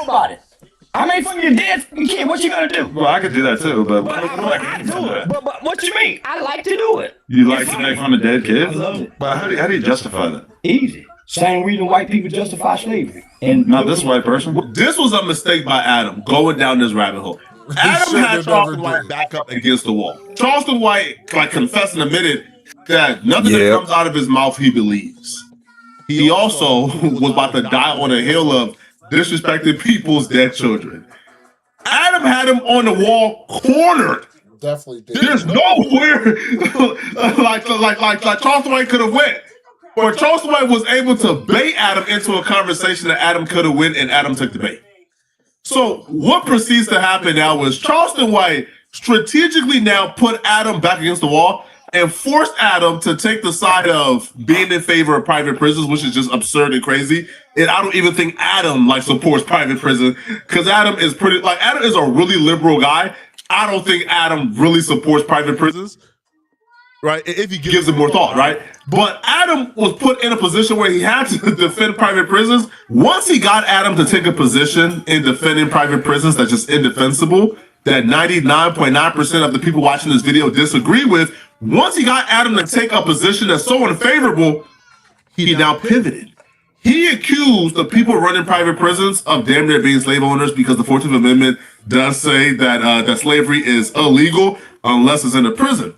about it. I mean, for your dead kid, what you gonna do? Well, I could do that too, but I do it. But what you mean? I like to do it. You like to make fun of dead kids? I love it. But how do you justify that? Easy. Same reason white people justify slavery. And not this white person. This was a mistake by Adam going down this rabbit hole. Adam had Charleston White back up against the wall. Charleston White, like, confessed and admitted that nothing that comes out of his mouth he believes. He also was about to die on a hill of disrespecting people's dead children. Adam had him on the wall, cornered. Definitely did. There's nowhere like Charleston White could have went. But Charleston White was able to bait Adam into a conversation that Adam could have went, and Adam took the bait. So what proceeds to happen now is Charleston White strategically now put Adam back against the wall and forced Adam to take the side of being in favor of private prisons, which is just absurd and crazy. And I don't even think Adam supports private prison, because Adam is Adam is a really liberal guy. I don't think Adam really supports private prisons, right? If he gives it more thought, right? But Adam was put in a position where he had to defend private prisons. Once he got Adam to take a position in defending private prisons that's just indefensible, that 99.9% of the people watching this video disagree with, once he got Adam to take a position that's so unfavorable, he now pivoted. He accused the people running private prisons of damn near being slave owners, because the 14th Amendment does say that that slavery is illegal unless it's in a prison.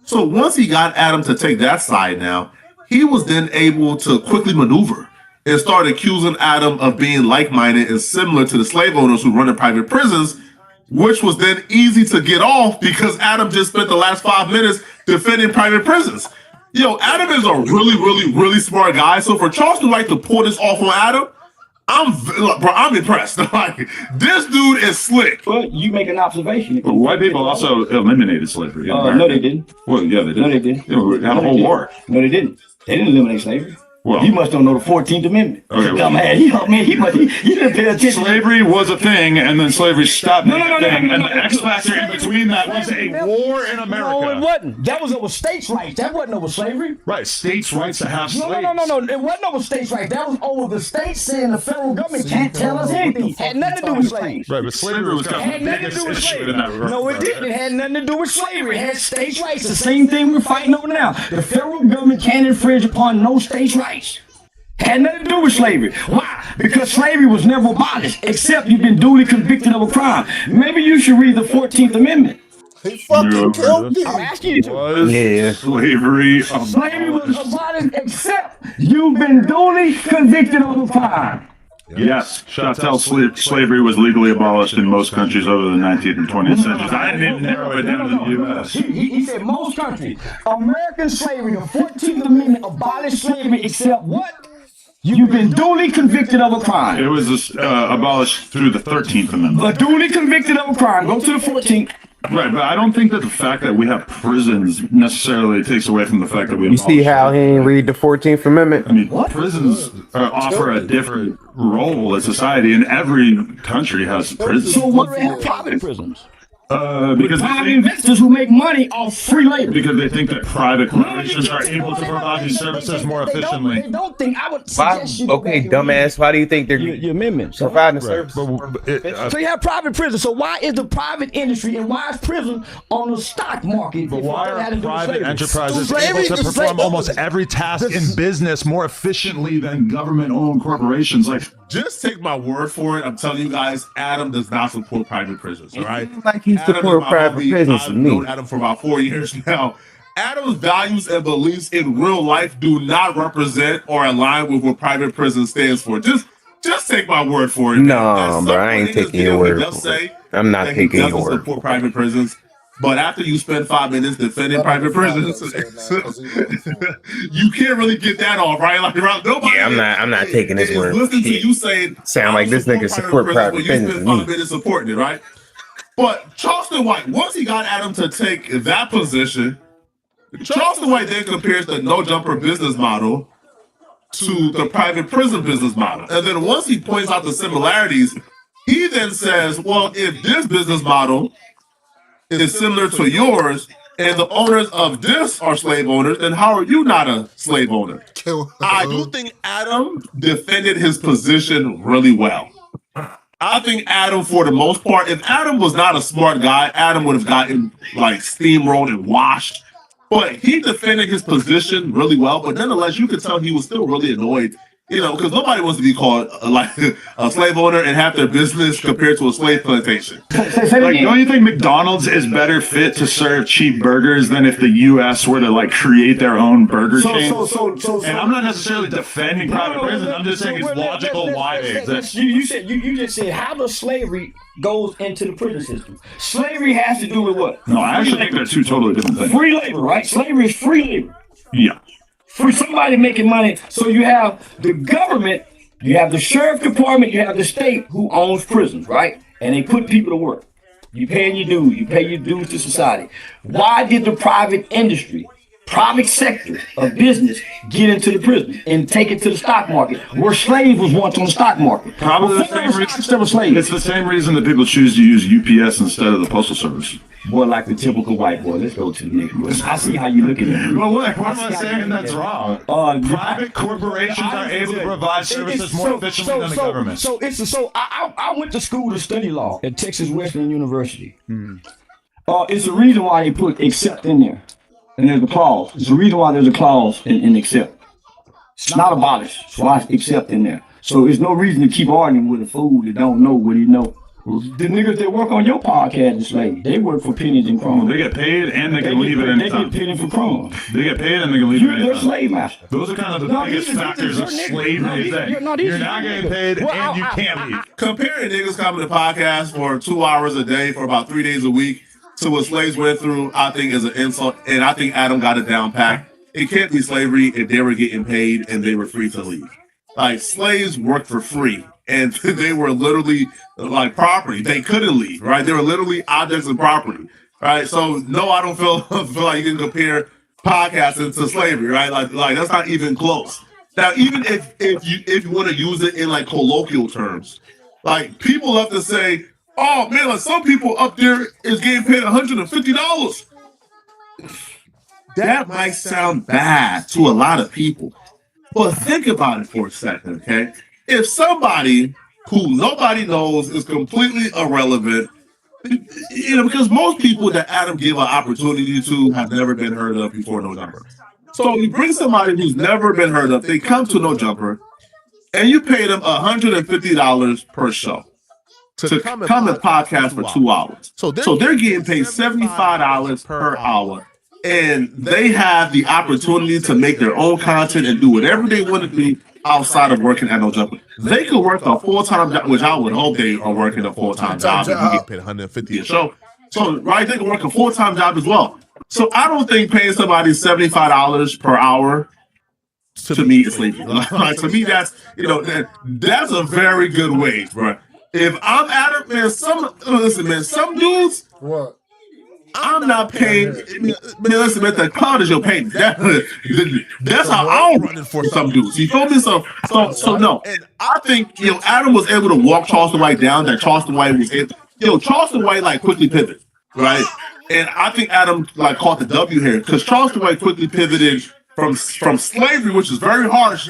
So once he got Adam to take that side now, he was then able to quickly maneuver and start accusing Adam of being like-minded and similar to the slave owners who run in private prisons, which was then easy to get off because Adam just spent the last 5 minutes defending private prisons. Yo, Adam is a really smart guy. So for Charleston White to pull this off on Adam, I'm impressed. Like, this dude is slick. Well, you make an observation. But white people also eliminated slavery. No, they didn't. Well, yeah, they did. No, they didn't. They had a whole war. No, they didn't. They didn't eliminate slavery. Well, you must don't know the 14th Amendment. Okay, well, he didn't pay attention. Slavery was a thing, and then slavery stopped being a thing, and the no, X factor in between that was a war in America. No, it wasn't. That was over states' rights. That wasn't over slavery. Right, states' rights to have slaves. No. It wasn't over states' rights. That was over the states saying the federal government can't tell us anything. Had nothing to do with slaves. Right, but slavery was kind of the biggest issue in that regard. No, it didn't. It had nothing to do with slavery. It had states' rights. The same thing we're fighting over now. The federal government can't infringe upon no states' rights. Had nothing to do with slavery. Why? Because slavery was never abolished, except you've been duly convicted of a crime. Maybe you should read the 14th Amendment. He fucking killed me. I'm asking you to. Slavery was abolished, except you've been duly convicted of a crime. Yes, chattel slavery was legally abolished in most countries other than the 19th and 20th centuries. I didn't narrow it down to the U.S. He said most countries. American slavery, the 14th Amendment abolished slavery, except what? You've been duly convicted of a crime. It was abolished through the 13th Amendment. But duly convicted of a crime. Go to the 14th. Right, but I don't think that the fact that we have prisons necessarily takes away from the fact that we. You see how he didn't read the 14th Amendment? I mean, prisons offer a different role in society, and every country has prisons. So what do they have private prisons? Because private investors who make money off free labor. Because they think that private corporations are able to provide these services more efficiently. They don't think. I would suggest you. Okay, dumbass. Why do you think they're your amendment providing the service? So you have private prisons. So why is the private industry and why is prison on the stock market? But why are private enterprises able to perform almost every task in business more efficiently than government-owned corporations? Like, just take my word for it. I'm telling you guys, Adam does not support private prisons. All right. Like he support private prisons to I've me. known Adam for about 4 years now. Adam's values and beliefs in real life do not represent or align with what private prison stands for. Just take my word for it. No, bro, I ain't taking your word for it. I'm not taking your word. Support private prisons. But after you spend 5 minutes defending private prisons, you can't really get that off, right? Like, nobody. Yeah, I'm not taking this word. Listen to you saying, sound like this nigga support private prisons. You spend 5 minutes supporting it, right? But Charleston White, once he got Adam to take that position, Charleston White then compares the no jumper business model to the private prison business model. And then once he points out the similarities, he then says, well, if this business model is similar to yours, and the owners of this are slave owners, then how are you not a slave owner? I do think Adam defended his position really well. I I think Adam, for the most part, if Adam was not a smart guy, Adam would have gotten like steamrolled and washed. But he defended his position really well. But nonetheless, you could tell he was still really annoyed. Because nobody wants to be called like a slave owner and have their business compared to a slave plantation. Like, don't you think McDonald's is better fit to serve cheap burgers than if the U.S. were to like create their own burger chain? And I'm not necessarily defending private prisons. I'm just saying it's logical why they exist. You just said how does slavery goes into the prison system? Slavery has to do with what? No, I actually think they're two totally different things. Free labor, right? Slavery is free labor. Yeah. For somebody making money. So you have the government, you have the sheriff department, you have the state who owns prisons, right? And they put people to work. You pay your dues, to society. Why did the private industry, private sector of business get into the prison and take it to the stock market, where slaves was once on the stock market? Probably the same reason. It's the same reason that people choose to use UPS instead of the Postal Service. Boy, like the typical white boy. Let's go to the next one. I see how you look at it. Well, what am I saying that's wrong? Private corporations are able to provide services more efficiently than the government. So I went to school to study law at Texas Western University. It's the reason why they put accept in there. And there's a clause. It's the reason why there's a clause in accept. It's not abolished. So I accept in there. So there's no reason to keep arguing with a fool that don't know what he know. The niggas that work on your podcast is slaves. They work for pennies and crumbs. They get paid and they can leave at any time. They get paid for crumbs. They get paid and they can leave at any time. You're a slave master. Those are kind of the biggest factors of slavery. You're not getting paid and you can't leave. Comparing niggas coming to podcast for 2 hours a day for about 3 days a week to what slaves went through, I think is an insult. And I think Adam got it down packed. It can't be slavery if they were getting paid and they were free to leave. Like, slaves worked for free. And they were literally like property. They couldn't leave, right? They were literally objects of property, right? So no, I don't feel like you can compare podcasting to slavery, right? Like that's not even close. Now, even if you want to use it in like colloquial terms, like people love to say, "Oh man, like some people up there is getting paid $150." That might sound bad to a lot of people, but think about it for a second, okay? If somebody who nobody knows is completely irrelevant, because most people that Adam give an opportunity to have never been heard of before No Jumper. So you bring somebody who's never been heard of, they come to No Jumper, and you pay them $150 per show to come and podcast for 2 hours. So they're getting paid $75 per hour. And they have the opportunity to make their own content and do whatever they want to do outside of working at No Jumper. They could work a full-time job, which I would hope they are working a full-time job. And you get paid $150 a show. So, right, they can work a full-time job as well. So I don't think paying somebody $75 per hour to me is slavery. Like, to me, that's that's a very good wage, bro. If I'm Adam, man, some dudes. What? I'm not paying. Listen, man, the cloud is your pay. That's how I'm running for some dudes. You feel me? So no. And I think Adam was able to walk Charleston White down. That Charleston White was Charleston White like quickly pivoted, right? And I think Adam like caught the W here because Charleston White quickly pivoted from slavery, which is very harsh,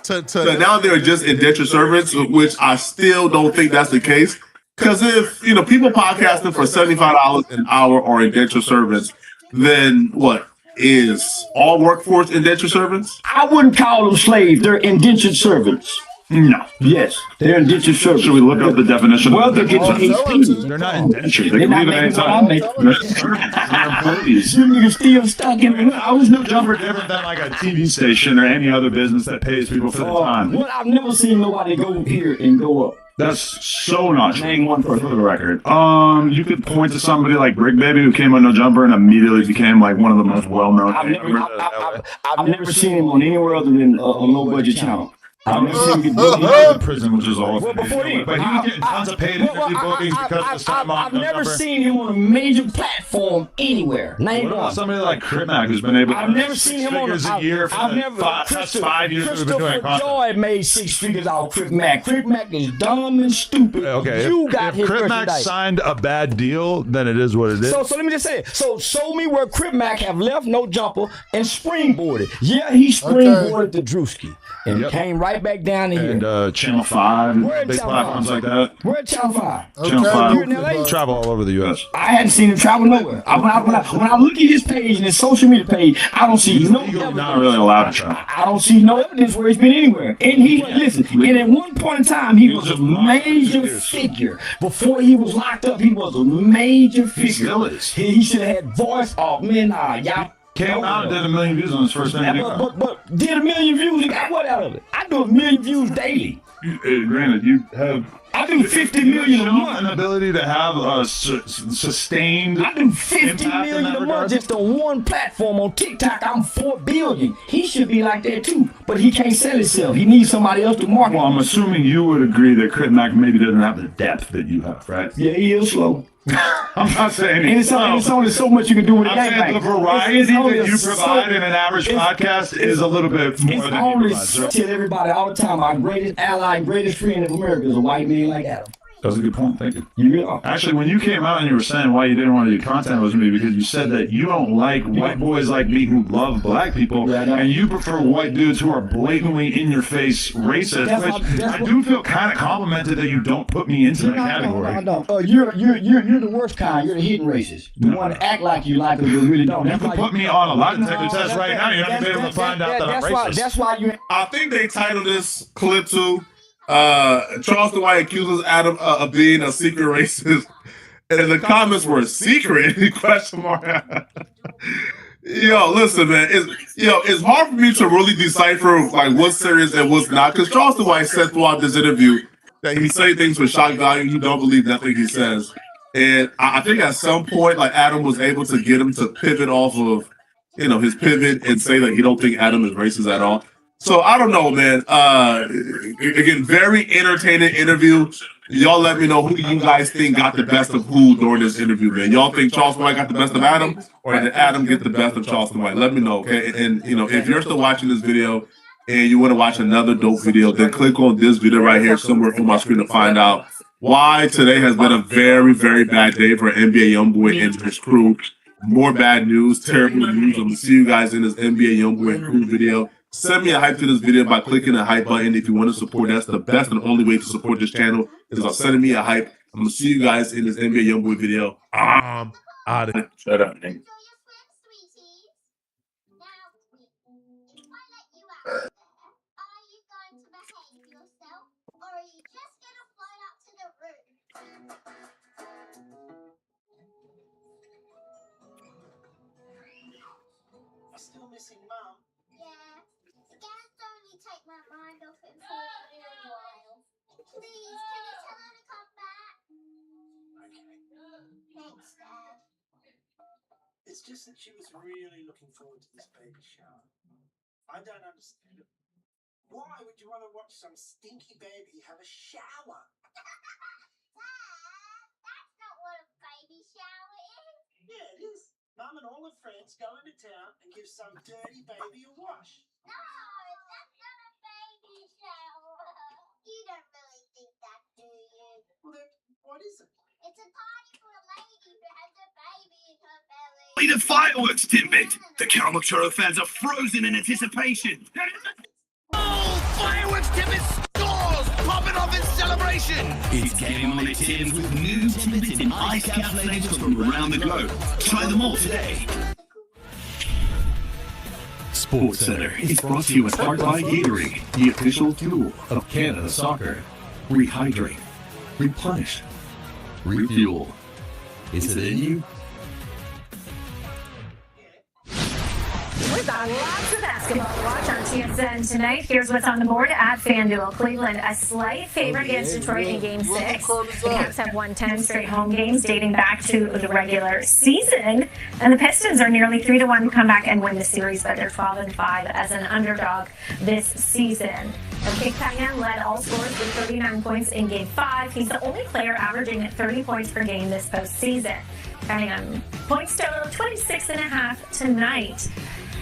to now they're just indentured servants, which I still don't think that's the case. Because if people podcasting for $75 an hour are indentured servants, then what is all workforce indentured servants? I wouldn't call them slaves. They're indentured servants. No. Yes, they're indentured servants. Should we look up the definition? Well, they're not indentured. They can leave at any time. They're employees. You niggas still stuck in it. I was No Jumper different than like a TV station or any other business that pays people for the time. Well, I've never seen nobody go here and go up. That's so not true. Name one person for the record. You could point to somebody like Brick Baby who came on No Jumper and immediately became like one of the most well-known. I've never seen him on anywhere other than a low-budget channel. I've never seen him get in prison, which is all. Well, before he, but he was getting tons of paid interview bookings because of the time I've never seen him on a major platform anywhere. Name one. Somebody like Cripmac who's been able to I've never seen him on a year for that's 5 years we've been doing content. Joy made 6 figures off Cripmac. Cripmac is dumb and stupid. Okay, you got if Cripmac signed a bad deal, then it is what it is. So let me just say it. So show me where Cripmac have left No Jumper and springboarded. Yeah, he springboarded to Drewski and came right right back down to here. And Channel 5 and Where big Channel platforms 5? like that. Where Channel 5? Channel 5. You're in LA? Travel all over the U.S. I hadn't seen him travel nowhere. When I look at his page and his social media page, I don't see no evidence. Not really allowed to travel. I don't see no evidence where he's been anywhere. And and at one point in time, he was a major figure. Before he was locked up, he was a major figure. He still is. He should have had voice. Oh man, y'all. Came out and did 1 million views on his first interview. But did 1 million views and got what out of it? I do 1 million views daily. Granted, you have. I do 50 million a month. An ability to have a sustained. I do 50 million a month just on one platform on TikTok. I'm 4 billion. He should be like that too, but he can't sell himself. He needs somebody else to market. Well, I'm assuming you would agree that Crit Mac maybe doesn't have the depth that you have, right? Yeah, he is slow. I'm not saying And it's only so much you can do with a I'm saying the variety that you provide in an average podcast is a little bit more than you provide. I tell everybody all the time, our greatest ally, greatest friend in America is a white man like Adam. That was a good point. Thank you. You really are. Actually, when you came out and you were saying why you didn't want to do content with me, because you said that you don't like white boys like me who love black people, and you prefer white dudes who are blatantly in your face racist. I do feel kind of complimented that you don't put me into that category. No. You're the worst kind. You're the hidden racist. The one that act like you like them, but really don't. You can put me on a lie detector test right now. You're not going to be able to find out that I'm racist. That's why you. I think they titled this clip too. Charles Dwight accuses Adam of being a secret racist, and the comments were secret? Question mark. Yo, listen, man. It's hard for me to really decipher like what's serious and what's not, because Charles Dwight said throughout this interview that he say things with shock value. He don't believe nothing he says, and I think at some point, like Adam was able to get him to pivot off of, his pivot and say that he don't think Adam is racist at all. So I don't know, man. Again, very entertaining interview. Y'all let me know who you guys think got the best of who during this interview, man. Y'all think Charles White got the best of Adam, or did Adam get the best of Charles White? Let me know, okay? And if you're still watching this video and you want to watch another dope video, then click on this video right here somewhere on my screen to find out why today has been a very, very bad day for NBA YoungBoy and his crew. More bad news, terrible news. I'm gonna see you guys in this NBA YoungBoy and crew video. Send me a hype to this video by clicking the hype button if you want to support. That's the best and only way to support this channel is by sending me a hype. I'm gonna see you guys in this NBA YoungBoy video. I'm out of here. Shut up, nigga. Still missing Mum. Yeah. Can't only take my mind off it for a little while. Please, can you tell her to come back? Okay. Thanks, Dad. It's just that she was really looking forward to this baby shower. I don't understand it. Why would you want to watch some stinky baby have a shower? Dad, that's not what a baby shower is. Yeah, it is. Mum and all her friends go into town and give some dirty baby a wash. No, that's not a baby shower. You don't really think that, do you? Well, then, what is it? It's a party for a lady who has a baby in her belly. The fireworks, Timbit! The Caramel Churro fans are frozen in anticipation. Oh, fireworks, Timbit scores! Popping off in celebration! It's Game On It Tims with new Timbits in ice cap flavors from around the globe. Try them all today. Sports Center is brought to you in part by Gatorade, the official fuel of Canada Soccer. Rehydrate, replenish, refuel. Is it in you? We've got lots of basketball to watch on TSN tonight. Here's what's on the board at FanDuel. Cleveland, a slight favorite against Detroit in Game 6. The Caps have won 10 straight home games dating back to the regular season. And the Pistons are nearly 3-1 to come back and win the series, but they're 12-5 as an underdog this season. And Kick Payan led all scorers with 39 points in Game 5. He's the only player averaging 30 points per game this postseason. Payan points total 26.5 tonight.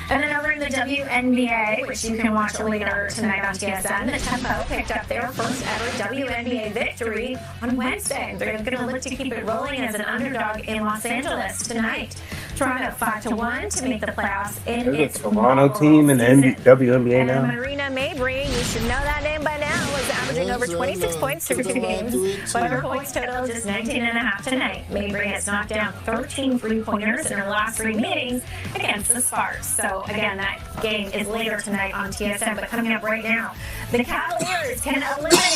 And then over in the WNBA, which you can watch later tonight on TSN, the Tempo picked up their first ever WNBA victory on Wednesday. They're going to look to keep it rolling as an underdog in Los Angeles tonight. Toronto 5-1 to make the playoffs in There's its a Toronto inaugural team in the season. WNBA now. Marina Mabry, you should know that name by now, was averaging over 26 points through 2 games, but her points total just 19.5 tonight. Mabry has knocked down 13 3-pointers in her last 3 meetings against the Sparks. So again, that game is later tonight on TSN, but coming up right now, the Cavaliers can eliminate